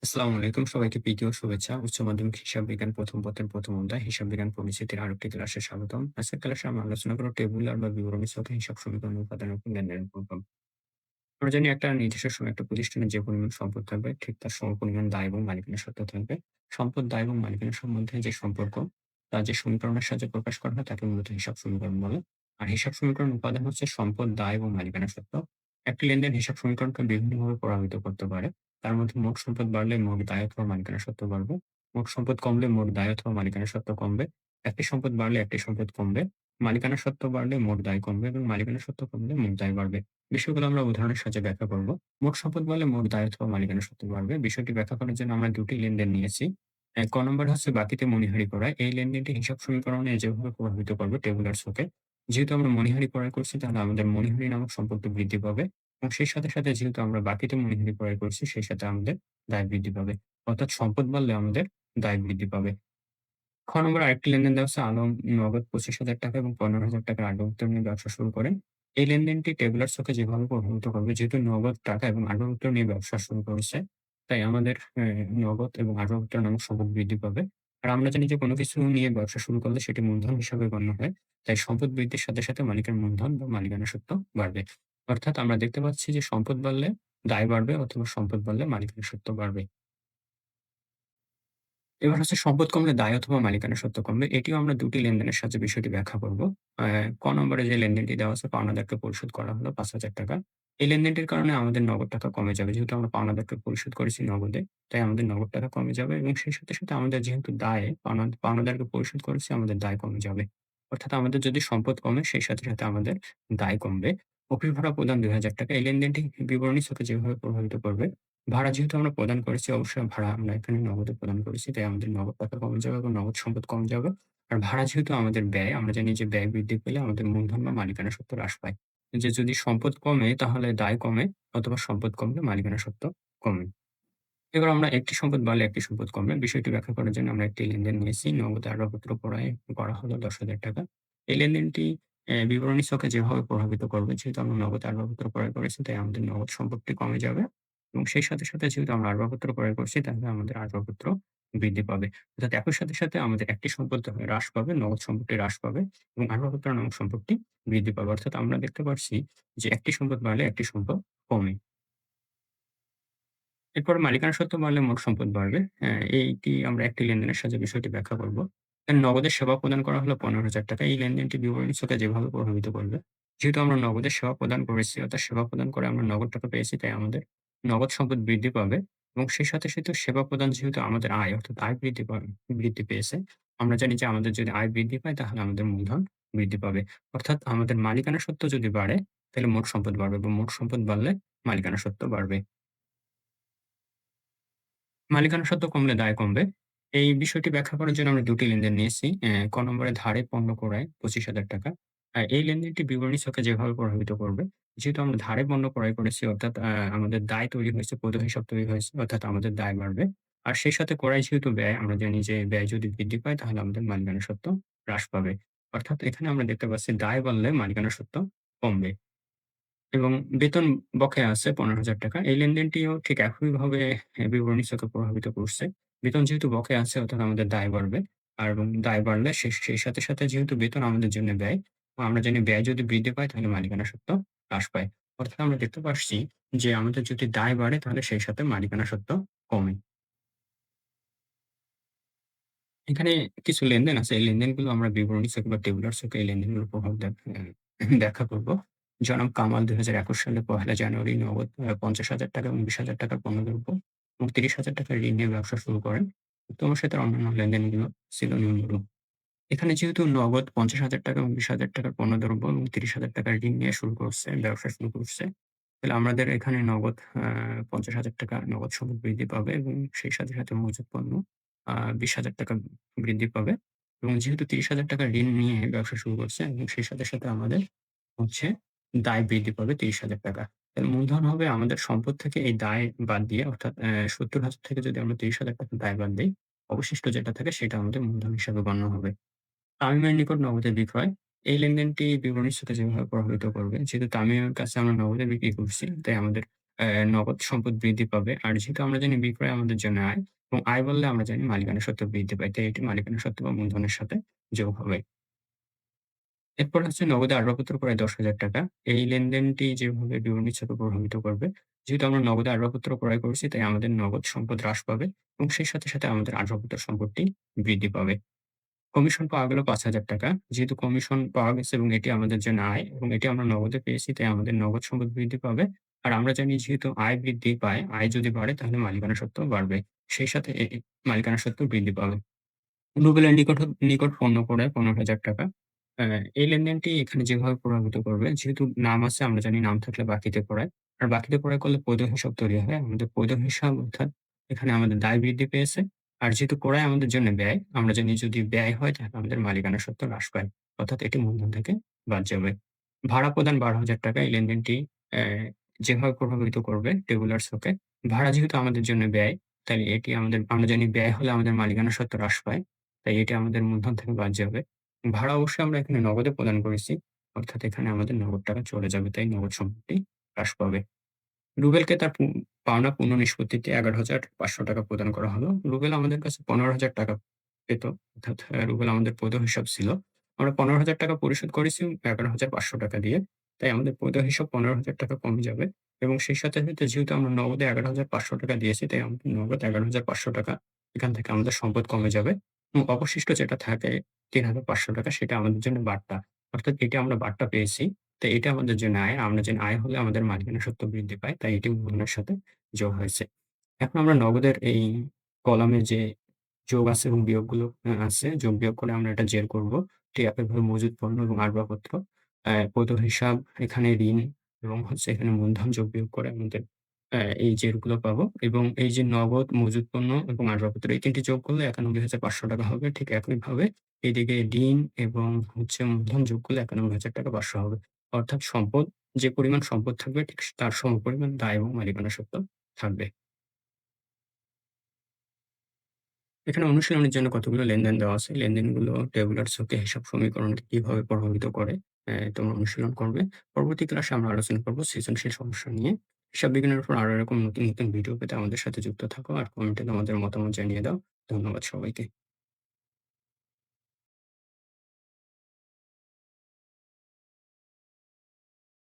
আসসালামু আলাইকুম। সবাইকে প্রীতি ও শুভেচ্ছা। উচ্চ মাধ্যমিক হিসাব বিজ্ঞান প্রথম পত্রের প্রথম অধ্যায় হিসাব বিজ্ঞান পরিচিতির আরেকটি ক্লাসে স্বাগতম। আজকের ক্লাসে আমরা আলোচনা করব টেবুলার বা বিবরণী ছকে হিসাব সমীকরণ উপাদানের উপর জ্ঞান নির্ভর করব। আমরা জানি একটা নির্দিষ্ট সময় একটা প্রতিষ্ঠানে যে পরিমাণ সম্পদ থাকবে ঠিক তার সমপরিমাণ দায় এবং মালিকানার সত্ত্ব থাকবে। সম্পদ, দায় এবং মালিকানার সম্বন্ধে যে সম্পর্ক তা যে সমীকরণের সাহায্যে প্রকাশ করা হয় তাকে মূলত হিসাব সমীকরণ বলে। আর হিসাব সমীকরণ উপাদান হচ্ছে সম্পদ, দায় এবং মালিকানার সত্ত্ব। একটি লেনদেন হিসাব সমীকরণকে বিভিন্নভাবে প্রভাবিত করতে পারে। তার মধ্যে মোট সম্পদ বাড়লে মোট দায় অথবা মালিকানার সত্ত্ব বাড়বে। মোট সম্পদ কমলে মোট দায় অথবা মালিকানার সত্ত্ব কমবে। একটি সম্পদ বাড়লে একটি সম্পদ কমবে। মালিকানার সত্ত্ব বাড়লে মোট দায় কমবে এবং মালিকানার সত্ত্ব কমলে মোট দায় বাড়বে। বিষয়গুলো আমরা উদাহরণের সাহায্যে ব্যাখ্যা করব। মোট সম্পদ বলে মোট দায় অথবা মালিকানার সত্ত্ব বাড়বে। বিষয়টি ব্যাখ্যা করার জন্য আমরা ২ টি লেনদেন নিয়েছি। ক নম্বর হচ্ছে বাকিতে মনিহারি করা। এই লেনদেনটি হিসাব সমীকরণে যেভাবে প্রভাবিত করবে টেবুলার ছকে। যেহেতু আমরা মনিহারি ক্রয় করছি তাহলে আমাদের মনিহারি নামক সম্পদটি বৃদ্ধি পাবে এবং সেই সাথে যেহেতু আমরা বাকিতে মনিহারি ক্রয় করছি সেই সাথে আমাদের দায় বৃদ্ধি পাবে। অর্থাৎ সম্পদ বাড়লে আমাদের দায় বৃদ্ধি পাবে। খ নম্বর আরেকটি লেনদেন দেওয়া হচ্ছে আলম নগদ ৳২৫,০০০ এবং ৳১৫,০০০ আত্মসাৎ নিয়ে ব্যবসা শুরু করেন। এই লেনদেনটি টেবুলার ছকে যেভাবে প্রভাবিত করবে যেহেতু নগদ টাকা এবং আত্মসাৎ নিয়ে ব্যবসা শুরু করেছে, তাই আমাদের নগদ এবং আত্মসাৎ নামক সম্পদ বৃদ্ধি পাবে। আর আমরা জানি যে কোনো কিছু নিয়ে ব্যবসা শুরু করলে সেটি মূলধন হিসাবে গণ্য হয়। তাই সম্পদ বৃদ্ধির সাথে মালিকের মূলধন বা মালিকানা সত্ত্ব বাড়বে। অর্থাৎ আমরা দেখতে পাচ্ছি যে সম্পদ বাড়লে দায় বাড়বে অথবা সম্পদ বাড়লে মালিকানা সত্ত্ব বাড়বে। এবার হচ্ছে সম্পদ কমলে দায় অথবা মালিকানার সত্ত্ব কমবে। এটিও আমরা ২ টি লেনদেনের সাহায্যে বিষয়টি ব্যাখ্যা করব। আ ক নম্বরে যে লেনদেনটি দেওয়া আছে পাওনাদারকে পরিশোধ করা হলো ৳৫,০০০। এই লেনদেনটির কারণে আমাদের নগদ টাকা কমে যাবে। যেহেতু আমরা পাওনাদারকে পরিশোধ করেছি নগদে, তাই আমাদের নগদ টাকা কমে যাবে এবং সেই সাথে আমাদের যেহেতু দায় পাওনাদারকে পরিশোধ করেছি আমাদের দায় কমে যাবে। অর্থাৎ আমাদের যদি সম্পদ কমে সেই সাথে আমাদের দায় কমবে। অফিস ভাড়া প্রদান ৳২,০০০। এই লেনদেনটি বিবরণী ছকে যেভাবে প্রভাবিত করবে ভাড়া যেহেতু আমরা প্রদান করেছি, অবশ্যই ভাড়া আমরা এখানে নগদে প্রদান করেছি। তাই আমাদের নগদ টাকা কমে যাবে এবং নগদ সম্পদ কমে যাবে। আর ভাড়া যেহেতু আমাদের ব্যয়, আমরা জানি যে ব্যয় বৃদ্ধি পেলে আমাদের মূলধন বা মালিকানা সত্ত্ব হ্রাস পায়। যে যদি সম্পদ কমে তাহলে দায় কমে অথবা সম্পদ কমলে মালিকানা সত্ত্ব কমে। এবার আমরা একটি সম্পদ বাড়লে একটি সম্পদ কমবে। বিষয়টি ব্যাখ্যা করার জন্য আমরা একটি লেনদেন নিয়েছি। নগদ আসবাবপত্র ক্রয় করা হলো ৳১০,০০০। এই লেনদেনটি বিবরণী ছকে যেভাবে প্রভাবিত করবে, যেহেতু আমরা নগদ আসবাবপত্র ক্রয় করেছি, তাই আমাদের নগদ সম্পদটি কমে যাবে এবং সেই সাথে যেহেতু আমরা আসবাবপত্র ক্রয় করছি, তাহলে আমাদের আসবাবপত্র বৃদ্ধি পাবে। অর্থাৎ একই সাথে আমাদের একটি সম্পদ হ্রাস পাবে, নগদ সম্পদটি হ্রাস পাবে এবং আসবাবপত্র নামক সম্পদটি বৃদ্ধি পাবে। অর্থাৎ আমরা দেখতে পাচ্ছি যে একটি সম্পদ বাড়লে একটি সম্পদ কমে। এরপর মালিকানা সত্ত্ব বাড়লে মোট সম্পদ বাড়বে। এইটি আমরা একটি লেনদেনের সাহায্যে বিষয়টি ব্যাখ্যা করব। নগদের সেবা প্রদান করা হলো ৳১৫,০০০। এই লেনদেনটি বিবরণী ছকে যেভাবে প্রভাবিত করবে। যেহেতু আমরা নগদের সেবা প্রদান করেছি, অর্থাৎ সেবা প্রদান করে আমরা নগদ টাকা পেয়েছি, তাই আমাদের নগদ সম্পদ বৃদ্ধি পাবে এবং সেই সাথে সেবা প্রদান যেহেতু আমাদের আয়, অর্থাৎ আয় বৃদ্ধি পেয়েছে। আমরা জানি যে আমাদের যদি আয় বৃদ্ধি পায় তাহলে আমাদের মূলধন বৃদ্ধি পাবে। অর্থাৎ আমাদের মালিকানা সত্ত্ব যদি বাড়ে, তাহলে মোট সম্পদ বাড়বে এবং মোট সম্পদ বাড়লে মালিকানা সত্ত্ব বাড়বে। মালিকানা সত্ত্ব কমলে দায় কমবে। এই বিষয়টি ব্যাখ্যা করার জন্য আমরা ২ টি লেনদেন নিয়েছি। ক নম্বরে ধারে পণ্য ক্রয় ৳২৫,০০০। এই লেনদেনটি বিবরণী ছকে যেভাবে প্রভাবিত করবে, যেহেতু আমরা ধারে পণ্য ক্রয় করেছি অর্থাৎ আমাদের দায় তৈরি হয়েছে, বৈধ হিসাব তৈরি হয়েছে অর্থাৎ আমাদের দায় বাড়বে। আর সেই সাথে ক্রয় যেহেতু ব্যয়, আমরা জানি যে ব্যয় যদি বৃদ্ধি পায় তাহলে আমাদের মালিকানা সত্ত্ব হ্রাস পাবে। অর্থাৎ এখানে আমরা দেখতে পাচ্ছি দায় বাড়লে মালিকানা সত্ত্ব কমবে। এবং বেতন বকেয়া আছে ৳১৫,০০০। এই লেনদেনটিও ঠিক একইভাবে বিবরণী ছকে প্রভাবিত করছে। বেতন যেহেতু বকেয়া আছে অর্থাৎ আমাদের দায় বাড়বে। আর এবং দায় বাড়লে সেই সাথে যেহেতু বেতন আমাদের জন্য ব্যয়, আমরা জানি ব্যয় যদি বৃদ্ধি পায় তাহলে মালিকানা সত্ত্ব হ্রাস পায়। অর্থাৎ আমরা দেখতে পাচ্ছি যে আমাদের যদি দায় বাড়ে তাহলে সেই সাথে মালিকানা সত্ত্ব কমে। এখানে কিছু লেনদেন আছে। এই লেনদেনগুলো আমরা বিবরণী ছকে বা টেবুলার ছকে এই লেনদেনগুলোর প্রভাব ব্যাখ্যা করব। জনাব কামাল ২০২১ সালে ১লা জানুয়ারি নগদ ৳৫০,০০০ এবং ৳২০,০০০ পণ্যদ্রব্য এবং ৳৩০,০০০ ঋণ নিয়ে ব্যবসা শুরু করেন। তোমার সাথে অন্যান্য লেনদেনগুলো ছিল নিম্নরূপ। এখানে যেহেতু নগদ ৳৫০,০০০ এবং ৳২০,০০০ পণ্যদ্রব্য এবং ৳৩০,০০০ ঋণ নিয়ে ব্যবসা শুরু করছে। তাহলে আমাদের এখানে নগদ ৳৫০,০০০ নগদ সম্পদ বৃদ্ধি পাবে এবং সেই সাথে মজুত পণ্য ৳২০,০০০ বৃদ্ধি পাবে এবং যেহেতু ৳৩০,০০০ ঋণ নিয়ে ব্যবসা শুরু করছে এবং সেই সাথে আমাদের হচ্ছে দায় বৃদ্ধি পাবে ৳৩০,০০০। তাহলে মূলধন হবে আমাদের সম্পদ থেকে এই দায় বাদ দিয়ে অর্থাৎ ৭০,০০০ থেকে যদি আমরা ৳৩০,০০০ দায় বাদ দেই, অবশিষ্ট যেটা থাকে সেটা আমাদের মূলধন হিসাবে গণ্য হবে। তামিমের নিকট নগদে বিক্রয়। এই লেনদেনটি বিবরণীর সাথে যেভাবে প্রভাবিত করবে, যেহেতু তামিমের কাছে আমরা নগদে বিক্রি করছি, তাই আমাদের নগদ সম্পদ বৃদ্ধি পাবে। আর যেহেতু আমরা জানি বিক্রয় আমাদের জন্য আয় এবং আয় বললে আমরা জানি মালিকানা সত্ত্ব বৃদ্ধি পায়। তাই এটি মালিকানা সত্ত্ব বা মূলধনের সাথে যোগ হবে। এরপর হচ্ছে নগদে আসবাবপত্র প্রায় ৳১০,০০০। এই লেনদেনটি যেভাবে বিবরণী ছকে প্রভাবিত করবে, যেহেতু আমরা নগদে আসবাবপত্র ক্রয় করছি তাই আমাদের নগদ সম্পদ হ্রাস পাবে এবং সেই সাথে, সাথে আমাদের আসবাবপত্র সম্পদটি বৃদ্ধি পাবে। কমিশন পাওয়া গেল ৳৫,০০০। যেহেতু কমিশন পাওয়া গেছে এবং এটি আমাদের জন্য আয় এবং এটি আমরা নগদে পেয়েছি তাই আমাদের নগদ সম্পদ বৃদ্ধি পাবে। আর আমরা জানি যেহেতু আয় বৃদ্ধি পায়, আয় যদি বাড়ে তাহলে মালিকানা সত্ত্বও বাড়বে। সেই সাথে মালিকানা সত্ত্বও বৃদ্ধি পাবে। রুবেলের নিকট পণ্য ক্রয় ৳১৫,০০০। এই লেনদেনটি এখানে যেভাবে প্রভাবিত করবে, যেহেতু নাম আছে আমরা জানি নাম থাকলে বাকিতে ক্রয়। আর বাকিতে ক্রয় করলে পৈল হিসাব তৈরি হয়। আমাদের পৈল হিসাব অর্থাৎ এখানে আমাদের দায় বৃদ্ধি পেয়েছে। আর যেহেতু ক্রয় আমাদের জন্য ব্যয়, আমরা জানি যদি ব্যয় হয় তাহলে আমাদের মালিকানা সত্ত্ব হ্রাস পায়। অর্থাৎ এটি মূলধন থেকে বাদ যাবে। ভাড়া প্রদান ৳১২,০০০। এই লেনদেনটি অ্যা যেভাবে প্রভাবিত করবে টেবুলার ছকে, ভাড়া যেহেতু আমাদের জন্য ব্যয়, তাই এটি আমরা জানি ব্যয় হলে আমাদের মালিকানা সত্ত্ব হ্রাস পায়। তাই এটি আমাদের মূলধন থেকে বাদ যাবে। ভাড়া অবশ্যই আমরা এখানে নগদে প্রদান করেছি। অর্থাৎ এখানে আমাদের নগদ টাকা চলে যাবে। তাই নগদ সম্পত্তি হ্রাস পাবে। রুবেলকে তার পাওনা পুনঃনিষ্পত্তিতে ৳১১,৫০০ প্রদান করা হলো। রুবেল আমাদের কাছে ৳১৫,০০০ পেত। অর্থাৎ রুবেল আমাদের বৈধ হিসাব ছিল। আমরা ৳১৫,০০০ পরিশোধ করেছি ৳১১,৫০০ দিয়ে। তাই আমাদের বৈধ হিসাব ৳১৫,০০০ কমে যাবে এবং সেই সাথে, সাথে যেহেতু আমরা নগদে ৳১১,৫০০ দিয়েছি তাই আমাদের নগদ ৳১১,৫০০ এখান থেকে আমাদের সম্পদ কমে যাবে এবং অবশিষ্ট যেটা থাকে ৳৩,৫০০ সেটা আমাদের জন্য বার্তা। অর্থাৎ এটা আমরা বার্তা পেয়েছি। তো এটা আমাদের জন্য আয়। আমরা জানি আয় হলে আমাদের মালিকানা সত্ত্ব বৃদ্ধি পায়। তাই এটি মূলধনের সাথে যোগ হয়েছে। এখন আমরা নগদের এই কলামে যে যোগ আছে এবং বিয়োগগুলো আছে, যোগ বিয়োগ করে আমরা এটা জের করব। ঠিক একইভাবে মজুত পণ্য এবং আসবাবপত্র, বৈধ হিসাব, এখানে ঋণ এবং হচ্ছে এখানে মূলধন যোগ বিয়োগ করে আমাদের এই জেরগুলো পাবো এবং এই যে নগদ, মজুত পণ্য এবং আসবাবপত্র এই ৩ টি যোগ করলে ৳৯১,৫০০ হবে। ঠিক একইভাবে এদিকে ঋণ এবং হচ্ছে মূলধন যোগ করলে ৳৯১,৫০০ হবে। অর্থাৎ যে পরিমাণ সম্পদ থাকবে ঠিক তার সমপরিমাণ দায় এবং মালিকানা সত্ত্ব থাকবে। এখানে অনুশীলনের জন্য কতগুলো লেনদেন দেওয়া আছে। লেনদেনগুলো টেবুলার ছকে হিসাব সমীকরণকে কিভাবে প্রভাবিত করে তোমরা অনুশীলন করবে। পরবর্তী ক্লাসে আমরা আলোচনা করব সৃজনশীল সমস্যা নিয়ে। হিসাব বিজ্ঞানের উপর আরো এরকম নতুন, নতুন ভিডিও পেতে আমাদের সাথে যুক্ত থাকো আর কমেন্টে তোমাদের মতামত জানিয়ে দাও। ধন্যবাদ সবাইকে।